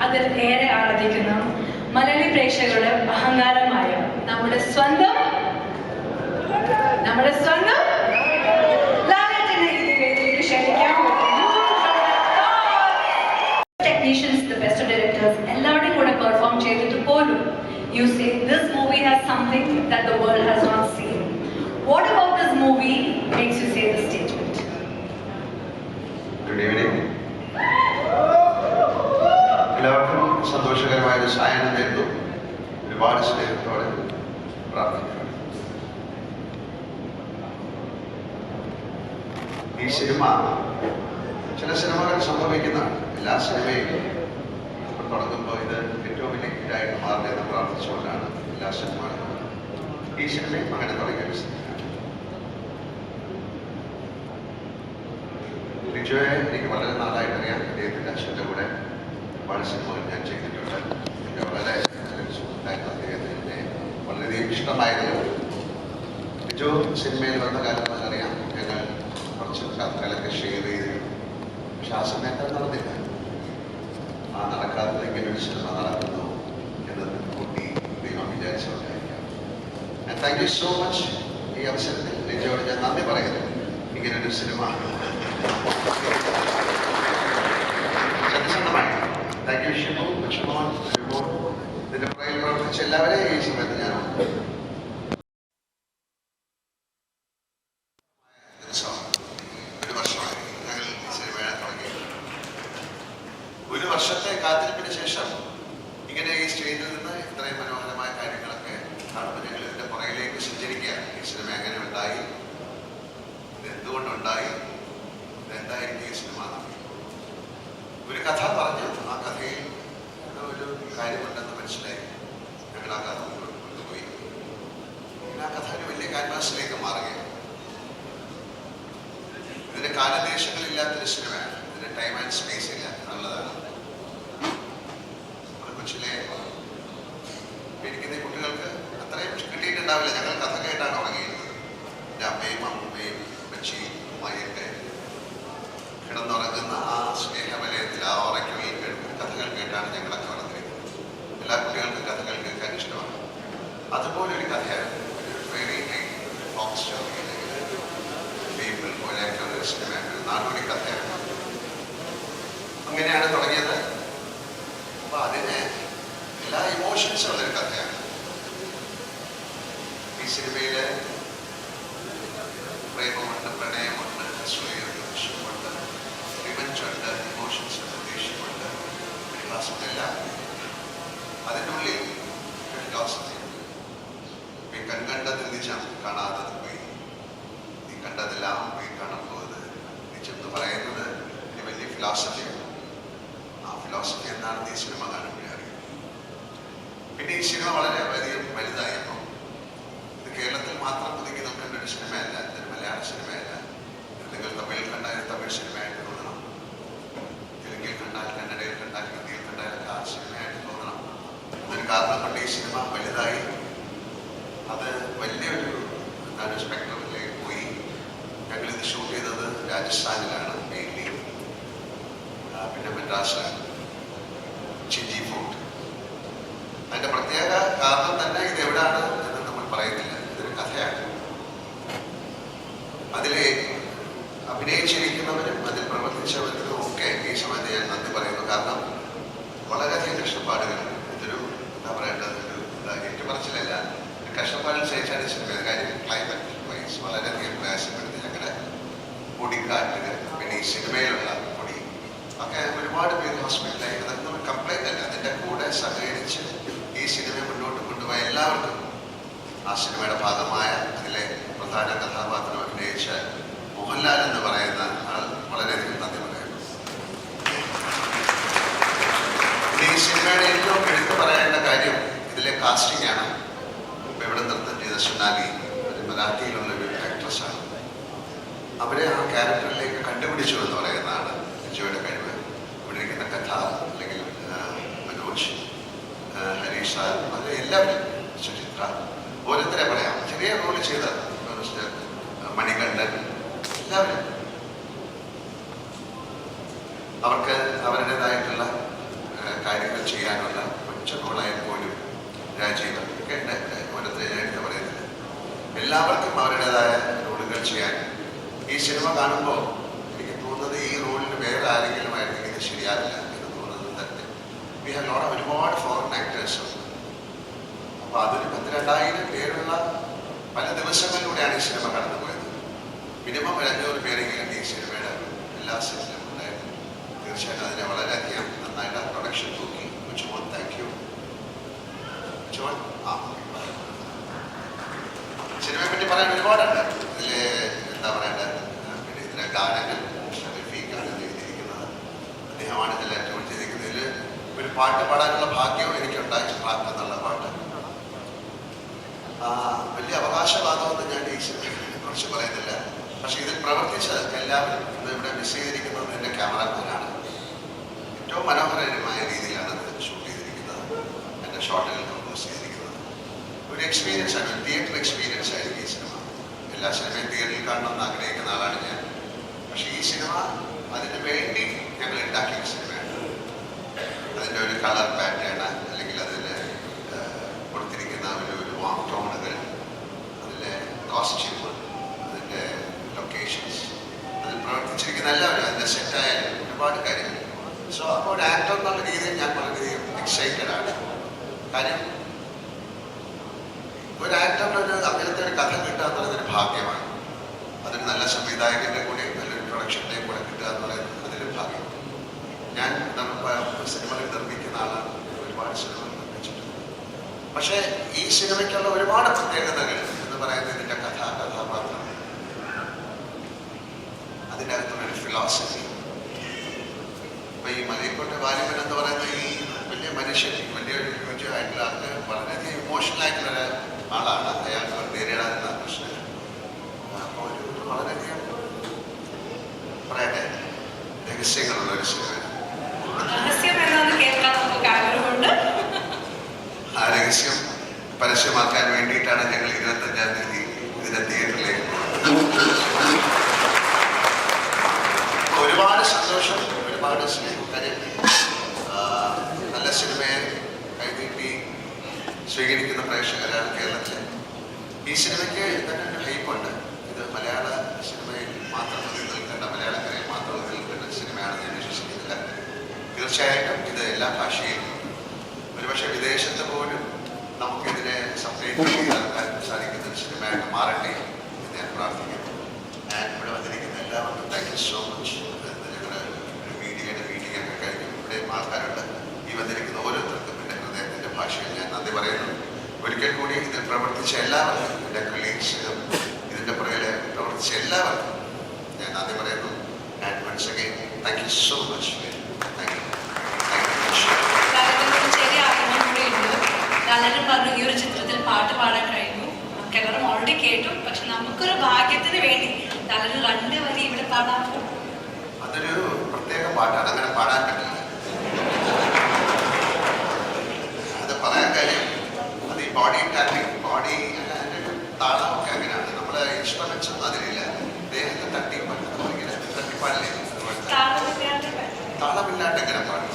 അതിൽ ഏറെ ആരാധിക്കുന്ന മലയാളി പ്രേക്ഷകരുടെ അഹങ്കാരമായ നമ്മുടെ സ്വന്തം ലാലേട്ടനെ ഈ വേദിയിലേക്ക് ക്ഷണിക്കാം. Technicians, the best of directors, എല്ലാവരുടെയും കൂടെ പെർഫോം ചെയ്തിട്ട് പോലും you say this movie has something that the world has not seen. What about this movie makes you say this statement? Good evening. എല്ലാവർക്കും സന്തോഷകരമായ ഒരു സായനം നേരുന്നു. ഒരുപാട് സ്നേഹത്തോടെ പ്രാർത്ഥിക്കുന്നു. ഈ സിനിമ ചില സിനിമകൾ സംഭവിക്കുന്നതാണ്. എല്ലാ സിനിമയും തുടങ്ങുമ്പോൾ ഇത് ഏറ്റവും വലിയ ഹിറ്റായിട്ട് മാറണമെന്ന് പ്രാർത്ഥിച്ചുകൊണ്ടാണ് എല്ലാ സിനിമകളും. ഈ സിനിമയും അങ്ങനെ തുടങ്ങിയ ഒരു സിനിമയാണ്. ലിജോയെ എനിക്ക് വളരെ നാളായിട്ട് അറിയാം. അദ്ദേഹത്തിൻ്റെ അച്ഛൻ്റെ കൂടെ ഒരുപാട് സിനിമകൾ ഞാൻ ചെയ്തിട്ടുണ്ട്. എനിക്ക് വളരെ സുഹൃത്തായിരുന്നു അദ്ദേഹത്തിൻ്റെ വളരെയധികം ഇഷ്ടമായിരുന്നു. ലിജോ സിനിമയിൽ വന്ന കാലം അറിയാം. ഞങ്ങൾ കുറച്ച് കഥകളൊക്കെ ഷെയർ ചെയ്തിരുന്നു. പക്ഷെ ആ സമയത്ത് നടന്നില്ല. ആ നടക്കാത്തത് ഇങ്ങനെ ഒരു സിനിമ നടക്കുന്നു എന്നത് കൂട്ടി ദൈവം വിചാരിച്ചുകൊണ്ടായിരിക്കാം. Thank you so much. ഈ അവസരത്തിൽ ലിജോയോട് ഞാൻ നന്ദി പറയുന്നു. ഇങ്ങനൊരു സിനിമ സത്യസന്ധമായി താങ്ക് യു ഷിബു, ലക്ഷ്മോൻ, ഇതിന്റെ പുറകിൽ പ്രവർത്തിച്ച എല്ലാവരെയും ഈ സമയത്ത് ഞാൻ ഒരു വർഷത്തെ കാത്തിരിപ്പിന് ശേഷം ഇങ്ങനെ ഈ സ്റ്റേജിൽ നിന്ന് ഇത്രയും മനോഹരമായ കാര്യങ്ങളൊക്കെ കാണുമ്പോൾ ഞങ്ങൾ ഇതിന്റെ പുറകിലേക്ക് സഞ്ചരിക്കുക. ഈ സിനിമ എങ്ങനെ ഉണ്ടായി, ഇത് എന്തുകൊണ്ടുണ്ടായി, ഇതെന്തായിരിക്കും ഈ സിനിമ. ഒരു കഥ പറഞ്ഞു. ആ കഥയിൽ ഒരു കാര്യമുണ്ടെന്ന് മനസ്സിലായി. ഞങ്ങൾ ആ കഥ മുന്നോട്ട് കൊണ്ടുപോയി. ആ കഥ ഒരു വലിയ ക്യാൻവാസിലേക്ക് മാറുകയാണ്. ഇതിന്റെ കാലദേശങ്ങളില്ലാത്തൊരു സിനിമയാണ്. ഇതിന്റെ ടൈം ആൻഡ് സ്പേസ് ഇല്ല എന്നുള്ളതാണ്. കൊച്ചിലെ പഠിക്കുന്ന കുട്ടികൾക്ക് അത്രയും കിട്ടിയിട്ടുണ്ടാവില്ല. ഞങ്ങൾ കഥ കേട്ടാണ് ഉറങ്ങിയിരുന്നത്. എൻ്റെ അമ്മയും അമ്മയും അമ്മച്ചിയും ഉമ്മയൊക്കെ കിടന്നുറങ്ങുന്ന ആ സ്നേഹവലയത്തിൽ ആ ഉറക്കയിൽ കഥകൾ കേട്ടാണ് ഞങ്ങളൊക്കെ വളർന്നിരുന്നത്. എല്ലാ കുട്ടികൾക്കും കഥകൾ കേൾക്കാൻ ഇഷ്ടമാണ്. അതുപോലെ ഒരു കഥയാണ് വെരി ഫോക്സ് സ്റ്റോറി പീപ്പിൾ പോലെയൊക്കെ ഒരു സിനിമയാണ്. നാടോടി കഥയാണ്. അങ്ങനെയാണ് തുടങ്ങിയത്. അപ്പൊ അതിന് എല്ലാ ഇമോഷൻസും ഉള്ളൊരു കഥയാണ്. ഈ സിനിമയില് പ്രേമമുണ്ട്, പ്രണയമുണ്ട്, അസൂയുണ്ട്, വിഷമുണ്ട്, റിവഞ്ചുണ്ട്, ഇമോഷൻസ് ഉണ്ട്, ദേഷ്യമുണ്ട്, വിശ്വാസമില്ല. അതിൻ്റെ ഉള്ളിൽ ഫിലോസഫി ഉണ്ട്. ഈ കൺകണ്ടത് നിജം, കാണാത്തത് പോയി. നീ കണ്ടതെല്ലാം പോയി കാണാൻ പോകുന്നത് നിജം എന്ന് പറയുന്നത് ഒരു വലിയ ഫിലോസഫിയാണ്. ആ ഫിലോസഫി എന്താണെന്ന് ഈ സിനിമ കാണുമ്പോഴേ അറിയാം. പിന്നെ ഈ സിനിമ വളരെ വലുതായപ്പോൾ ഇത് കേരളത്തിൽ മാത്രം ഒതുങ്ങി നോക്കേണ്ട ഒരു സിനിമയല്ല. ഇതൊരു മലയാള സിനിമയല്ല. നിങ്ങൾ തമിഴിൽ കണ്ടാൽ തമിഴ് സിനിമയായിട്ട് തോന്നണം, തെലുങ്കിൽ കണ്ടാൽ കന്നഡയിൽ കണ്ടാൽ ഹിന്ദിയിൽ കണ്ടാൽ ആ സിനിമയായിട്ട് തോന്നണം. അതൊരു കാരണം കൊണ്ട് ഈ സിനിമ വലുതായി. അത് വലിയൊരു എന്താണ് സ്പെക്ട്രമിലേക്ക് പോയി. ഞങ്ങളിത് ഷൂട്ട് ചെയ്തത് രാജസ്ഥാനിലാണ് മെയിൻലി, പിന്നെ മദ്രാസിലാണ്, ചിഞ്ചി ഫോർട്ട്. അതിൻ്റെ പ്രത്യേക കാരണം തന്നെ ഇത് എവിടെയാണ് എന്ന് നമ്മൾ പറയുന്നില്ല. ഇതൊരു കഥയാണ്. അതിലെ അഭിനയിച്ചിരിക്കുന്നവരും അതിൽ പ്രവർത്തിച്ചവർക്കും ഒക്കെ ഈ സമയത്ത് ഞാൻ നന്ദി പറയുന്നു. കാരണം വളരെയധികം കഷ്ടപ്പാടുകൾ. ഇതൊരു എന്താ പറയേണ്ടത്, ഒരു ഏറ്റുപറച്ചിലല്ല, കഷ്ടപ്പാടിൽ സഹിച്ചാണ് സിനിമ. കാര്യം ക്ലൈമറ്റ് വൈസ് വളരെയധികം പ്രയാസപ്പെടുത്തി ഞങ്ങളുടെ പൊടിക്കാറ്റ്, പിന്നെ ഈ സിനിമയിലുള്ള പൊടി ഒക്കെ ഒരുപാട് പേര് ഹോസ്പിറ്റലായി. അതൊന്നും കംപ്ലൈൻ്റ് അല്ല. അതിൻ്റെ കൂടെ സഹകരിച്ച് ഈ സിനിമ മുന്നോട്ട് കൊണ്ടുപോയ എല്ലാവർക്കും, ആ സിനിമയുടെ ഭാഗമായ അതിലെ പ്രധാന കഥാപാത്രം അഭിനയിച്ച മോഹൻലാൽ എന്ന് പറയുന്ന ആൾ വളരെയധികം നന്ദി പറയുന്നു. ഈ സിനിമയുടെ ഏറ്റവും എടുത്തു പറയേണ്ട കാര്യം ഇതിലെ കാസ്റ്റിംഗ് ആണ്. ഇപ്പം ഇവിടെ നൃത്തം ചെയ്ത സൊനാലി മറാഠിയിലുള്ള ഒരു ആക്ട്രസ്സാണ്. അവരെ ആ ക്യാരക്ടറിലേക്ക് കണ്ടുപിടിച്ചു എന്ന് പറയുന്നതാണ് ജിജോയുടെ കഴിവ്. ഇവിടെ ഇരിക്കുന്ന കഥ അല്ലെങ്കിൽ മനോജ്, ഹരീഷ് സാർ, അത് എല്ലാവരും, സുചിത്ര, ഓരോരുത്തരെ പറയാം. ചെറിയ റോൾ ചെയ്ത മണികണ്ഠൻ, എല്ലാവരും അവർക്ക് അവരുടേതായിട്ടുള്ള കാര്യങ്ങൾ ചെയ്യാനുള്ള ഒറ്റ റോളായാൽ പോലും രാജീവ് ഒക്കെ ഓരോരുത്തരെ എടുത്ത് പറയുന്നില്ല. എല്ലാവർക്കും അവരുടേതായ റോളുകൾ ചെയ്യാൻ ഈ സിനിമ കാണുമ്പോൾ എനിക്ക് തോന്നുന്നത് ഈ റോളിന് വേറെ ആരെങ്കിലും ആയിരുന്നെങ്കിൽ ഇത് ശരിയാവില്ല എന്ന് തോന്നുന്നത് തന്നെ. വി ഹാവ് ലോട്ട് ഒരുപാട് ഫോറിൻ ആക്ടേഴ്സ് ഉണ്ട്. അപ്പോൾ അതൊരു 12,000 പേരുള്ള പല ദിവസങ്ങളിലൂടെയാണ് ഈ സിനിമ കടന്നുപോയത്. മിനിമം 500 പേരെങ്കിലും ഈ സിനിമയുടെ എല്ലാ സെറ്റിലും ഉണ്ടായിരുന്നു. തീർച്ചയായിട്ടും അതിനെ വളരെയധികം നന്നായിട്ട് ആ പ്രൊഡക്ഷൻ തൂക്കി. John, thank you John. സിനിമയെ പറ്റി പറയാൻ ഒരുപാടുണ്ട്. ഇതിൽ എന്താ പറയേണ്ടത്, പിന്നെ ഇതിലെ ഗാനങ്ങൾ ഷറീഫാണ് എഴുതിയിരിക്കുന്നത്. അദ്ദേഹമാണ് ഇതെല്ലാം ട്യൂൺ ചെയ്തിരിക്കുന്നത്. ഇതിൽ ഒരു പാട്ട് പാടാനുള്ള ഭാഗ്യവും എനിക്കുണ്ടായി. പ്രാർത്ഥന എന്നുള്ള പാട്ട് വലിയ അവകാശവാദമൊന്നും ഞാൻ ഈ സിനിമയെ കുറിച്ച് പറയുന്നില്ല. പക്ഷെ ഇതിൽ പ്രവർത്തിച്ച എല്ലാവരും ഇത് ഇവിടെ മിസ് ചെയ്തിരിക്കുന്നത് എൻ്റെ ക്യാമറമാനാണ്. ഏറ്റവും മനോഹരമായ രീതിയിലാണ് ഇത് ഷൂട്ട് ചെയ്തിരിക്കുന്നത്. എൻ്റെ ഷോട്ടുകൾ കമ്പോസ് ചെയ്തിരിക്കുന്നത്. ഒരു എക്സ്പീരിയൻസ് ആണ്, തിയേറ്റർ എക്സ്പീരിയൻസ് ആയിരിക്കും ഈ സിനിമ. എല്ലാ സിനിമയും തിയേറ്ററിൽ കാണണമെന്ന് ആഗ്രഹിക്കുന്ന ആളാണ് ഞാൻ. പക്ഷേ ഈ സിനിമ അതിന് വേണ്ടി ഞങ്ങൾ ഉണ്ടാക്കിയ സിനിമയാണ്. അതിൻ്റെ ഒരു കളർ പാറ്റേൺ, അല്ലെങ്കിൽ അതിൽ കൊടുത്തിരിക്കുന്ന ഒരു വാം ടോണുകൾ, അതിലെ കോസ്റ്റ്യൂം, അതിൻ്റെ ലൊക്കേഷൻസ്, അതിൽ പ്രവർത്തിച്ചിരിക്കുന്ന എല്ലാവരും, അതിൻ്റെ സെറ്റായ ഒരുപാട് കാര്യങ്ങൾ. സോ അപ്പോൾ ഒരു ആക്ടർ എന്നുള്ള രീതിയിൽ ഞാൻ വളരെയധികം എക്സൈറ്റഡ് ആണ്. കാര്യം ഒരു ആക്ടറിൻ്റെ അങ്ങനത്തെ ഒരു കഥ കിട്ടുക എന്ന് പറയുന്നൊരു ഭാഗ്യമാണ്. അതൊരു നല്ല സംവിധായകൻ്റെ കൂടെ നല്ലൊരു പ്രൊഡക്ഷൻ്റെ കൂടെ കിട്ടുക എന്ന് പറയുന്നത് അതൊരു ഭാഗ്യം. ഞാൻ സിനിമകൾ നിർമ്മിക്കുന്ന ആളാണ്, ഒരുപാട് സിനിമകൾ നിർമ്മിച്ചിട്ടുണ്ട്. പക്ഷേ ഈ സിനിമയ്ക്കുള്ള ഒരുപാട് പ്രത്യേകതകൾ എന്ന് പറയുന്നത് ഇതിൻ്റെ കഥാപാത്രം, അതിൻ്റെ അകത്തുള്ളൊരു ഫിലോസഫി. ഇപ്പൊ ഈ മലയക്കോട്ടെ വാലിബൻ എന്ന് പറയുന്ന ഈ വലിയ മനുഷ്യൻ, വലിയൊരു ഹ്യൂജായിട്ടുള്ള ആൾക്ക് വളരെയധികം ഇമോഷണൽ ആയിട്ടുള്ള ആളാണ്. അയാൾക്ക് നേരിടാനുള്ള പ്രശ്നം. അപ്പോൾ ഒരു വളരെയധികം പറയട്ടെ രഹസ്യങ്ങളുള്ള ഒരു സിനിമ. ആ രഹസ്യം പരസ്യമാക്കാൻ വേണ്ടിയിട്ടാണ് ഞങ്ങൾ 25-ാം തീയതി ഇതിന്റെ തിയേറ്ററിലേക്ക് ഒരുപാട് സന്തോഷം, ഒരുപാട് സ്നേഹം. കാര്യം നല്ല സിനിമയെ കൈനീട്ടി സ്വീകരിക്കുന്ന പ്രേക്ഷകരാണ് കേരളത്തിലെ. ഈ സിനിമയ്ക്ക് തന്നെ ഒരു ഹൈപ്പുണ്ട്. ഇത് മലയാള സിനിമയിൽ മാത്രം നിൽക്കേണ്ട, മലയാളക്കരയിൽ മാത്രം നിൽക്കേണ്ട സിനിമയാണെന്ന് ഞാൻ വിശ്വസിക്കുന്നില്ല. തീർച്ചയായിട്ടും ഇത് എല്ലാ ഭാഷയിലും, ഒരുപക്ഷെ വിദേശത്ത് പോലും നമുക്കിതിനെ സെപ്പറേറ്റ് നടത്താൻ സാധിക്കുന്ന ഒരു സിനിമയായിട്ട് മാറട്ടെ എന്ന് ഞാൻ പ്രാർത്ഥിക്കുന്നു. ഞാൻ ഇവിടെ വന്നിരിക്കുന്ന എല്ലാവർക്കും താങ്ക് യു സോ മച്ച്. ഞങ്ങളുടെ ഒരു മീഡിയയുടെ മീറ്റിംഗ് ഒക്കെ കഴിഞ്ഞു. ഇവിടെ ആൾക്കാരുണ്ട്. ഈ വന്നിരിക്കുന്ന ഓരോരുത്തർക്കും എൻ്റെ ഹൃദയത്തിൻ്റെ ഭാഷയിൽ ഞാൻ നന്ദി പറയുന്നു. ഒരിക്കൽ കൂടി ഇതിൽ പ്രവർത്തിച്ച എല്ലാവർക്കും, എൻ്റെ കൊളീഗ്സിനും ഇതിൻ്റെ പുറകിൽ പ്രവർത്തിച്ച എല്ലാവർക്കും ഞാൻ നന്ദി പറയുന്നു. And once again thank you so much. Thank you. ലാലേട്ടൻ പറഞ്ഞു ഈ ഒരു ചിത്രത്തിൽ പാട്ട് പാടാൻ കഴിഞ്ഞു. നമുക്ക് എല്ലാവരും ഓൾറെഡി കേട്ടു. പക്ഷെ നമുക്കൊരു ഭാഗ്യത്തിന് വേണ്ടി ലാലേട്ടൻ 2 വരി ഇവിടെ പാടാൻ പോകും. അതൊരു പ്രത്യേക പാട്ടാണ്, അങ്ങനെ പാടാൻ പറ്റില്ല. അത് പറയാൻ കാര്യം അത് ഈ ബോഡി ടാപ്പിംഗ്, ബോഡി അതിൻ്റെ ഒരു താളമൊക്കെ അങ്ങനെയാണ്. നമ്മളെ ഇൻസ്ട്രുമെന്റ്സ് ഒന്നും അതിലില്ല. ദേഹത്തെ തട്ടിപ്പാടില്ലേ, താളമില്ലാണ്ട് എങ്ങനെ പാടും?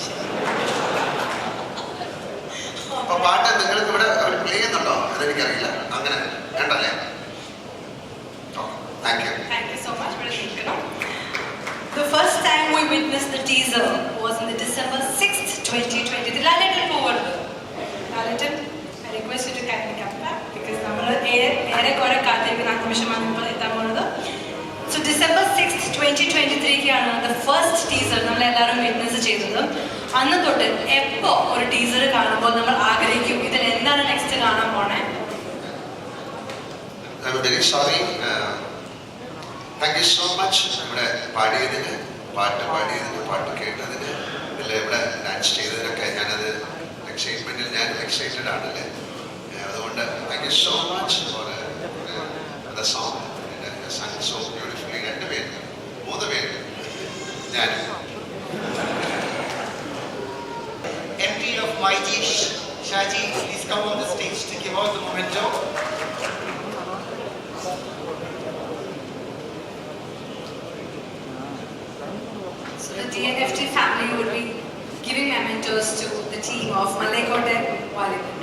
അപ്പൊ പാട്ട് നിങ്ങൾക്ക് ഇവിടെ അവർ പ്ലേ ചെയ്യുന്നുണ്ടോ അതെനിക്കറിയില്ല. അങ്ങനെ കണ്ടല്ലേ? Thank you. Thank you so much. The first time we witnessed the teaser was on the December 6th, 2020. The Lalatan forward. Lalatan, I request you to kindly come back. Because നമ്മൾ ഏറെക്കുറെ കാത്തിരിക്കുന്ന ആ നിമിഷമാണ് ഇപ്പോൾ എത്താൻ പോകുന്നത്. So December 6th, 2023 the first teaser നമ്മൾ എല്ലാവരും വിറ്റ്നസ് ചെയ്തത്. അന്ന് തൊട്ട് എപ്പോൾ ഒരു ടീസർ കാണുമ്പോൾ നമ്മൾ ആഗ്രഹിക്കും ഇതിൽ എന്താണ് നെക്സ്റ്റ് കാണാൻ പോണേ. I'm very sorry. Thank you so much. ഇവിടെ പാടിയതിന്, പാട്ട് കേട്ടതിന്, ഇവിടെ ഡാൻസ് ചെയ്തതിനൊക്കെ ഞാനത് എക്സൈറ്റ്മെന്റിൽ ഞാൻ എക്സൈറ്റഡ് ആണല്ലേ. അതുകൊണ്ട് thank you so much for the song sang so beautifully. 2 പേര് 3 പേര് ഞാൻ MD of MyG, Shaji, please come on the stage to give out the memento. So the DNFT family would be giving mementos to the team of Malaikote Volleyball.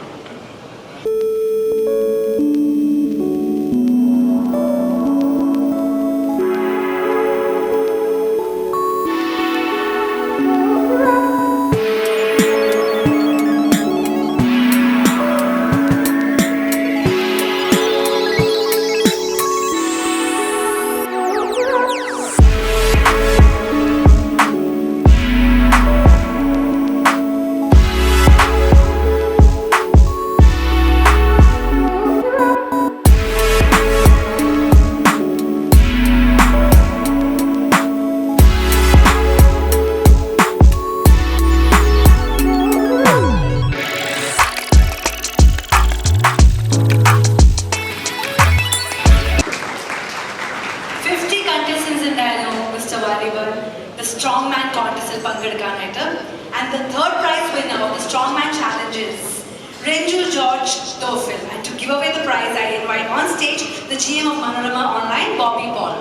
The Strongman contest il പങ്കെടുക്കാനായിട്ട്. And the third prize winner of the Strongman challenge is Renju George Tofil. And to give away the prize, I invite on stage the GM of Manorama Online, Bobby Paul.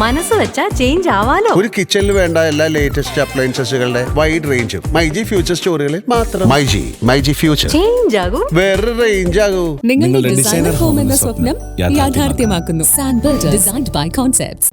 മനസ്സ് വെച്ചാ ചേഞ്ച് ആവാലോ. ഒരു കിച്ചണിൽ വേണ്ട എല്ലാ ലേറ്റസ്റ്റ് അപ്ലയൻസസുകളുടെ വൈഡ് റേഞ്ചും മൈജി ഫ്യൂച്ചർ സ്റ്റോറുകളിൽ മാത്രം. മൈജി ഫ്യൂച്ചർ ചേഞ്ച് ആകും, വേറൊരു റേഞ്ച് ആകും. നിങ്ങളുടെ ഡിസൈനർ ഹോം എന്ന സ്വപ്നം യാഥാർത്ഥ്യമാക്കുന്നു. സാൻബിൾഡ് ഡിസൈൻഡ് ബൈ കോൺസെപ്റ്റ്സ്.